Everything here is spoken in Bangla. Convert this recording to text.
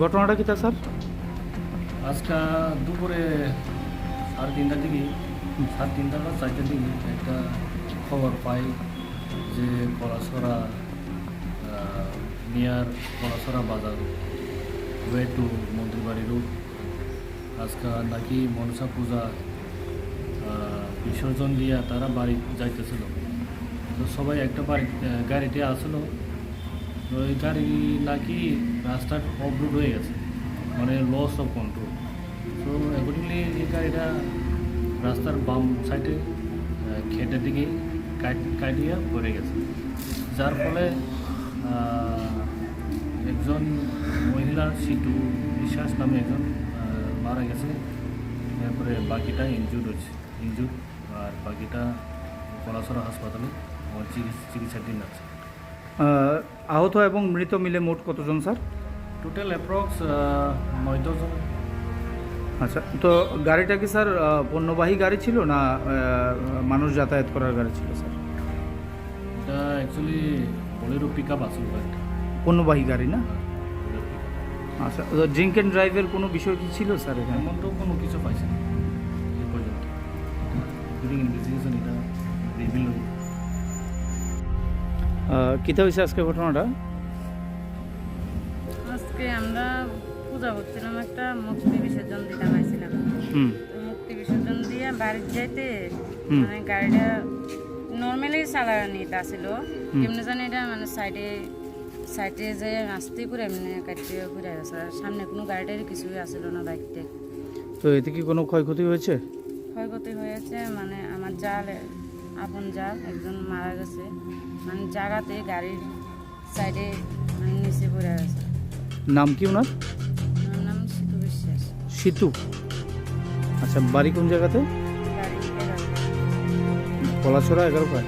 ঘটনাটা কি তা স্যার? আজকে দুপুরে 3:30টার দিকে 3:30 বা 4টার দিকে একটা খবর পাই যে কলাছড়া নিয়ার কলাছড়া বাজার ওয়ে টু মন্দিরবাড়ি রোড আজকে নাকি মনসা পূজা বিসর্জন দিয়া তারা বাড়ি যাইতেছিল। তো সবাই একটা গাড়িতে আসলো। ওই গাড়ি নাকি রাস্তার অবরোধ হয়ে গেছে, মানে লস অফ কন্ট্রোল। তো অ্যাকর্ডিংলি এই গাড়িটা রাস্তার বাম সাইডে খেটের দিকে কাটিয়া পড়ে গেছে, যার ফলে একজন মহিলা সিটু বিশ্বাস নামে একজন মারা গেছে। তারপরে বাকিটা ইনজুর্ড আর বাকিটা কলাছড়া হাসপাতালে চিকিৎসাধীন আছে। আহত এবং মৃত মিলে মোট কতজন স্যার? টোটাল অ্যাপ্রক্স 9-10 জন। আচ্ছা, তো গাড়িটা কি স্যার পণ্যবাহী গাড়ি ছিল না মানুষ যাতায়াত করার গাড়ি ছিল স্যার? এটা অ্যাকচুয়ালি বোলেরো পিক আপ আসল গাড়িটা। পণ্যবাহী গাড়ি না? আচ্ছা, ড্রিঙ্ক অ্যান্ড ড্রাইভের কোনো বিষয় কি ছিল স্যার এখানে? এমন তো কোনো কিছু পাইছে না এ পর্যন্ত। ডিউরিং ইনভেস্টিগেশন এটা রিভিল হল। কীটা হয়েছে আজকে ঘটনাটা? আজকে আমরা পূজা করছিলাম, একটা মুক্তি বিসর্জন দিতে আইছিলাম। মুক্তি বিসর্জন দিয়ে বাড়ির যাইতে মানে গাড়িটা নর্মালি চালানো নিতে আসছিল, কেমনি জানি এটা মানে সাইডে যে আসতে করে এমনি কাটতে ঘুরে গেছে। সামনে কোনো গাড়িটার কিছুই আসছিল না, বাইকটা। তো এতে কি কোনো ক্ষয়ক্ষতি হয়েছে? ক্ষয়ক্ষতি হয়েছে মানে আমার আপন জাল একজন মারা গেছে, মানে জায়গাতে গাড়ির সাইডে মানে নিচে ঘুরে গেছে। নাম কি ওনার? আমার নাম সিতু বিশ্বাস। সিতু? আচ্ছা, বাড়ি কোন জায়গাতে? গাড়ি কলাছড়া 11 পায়।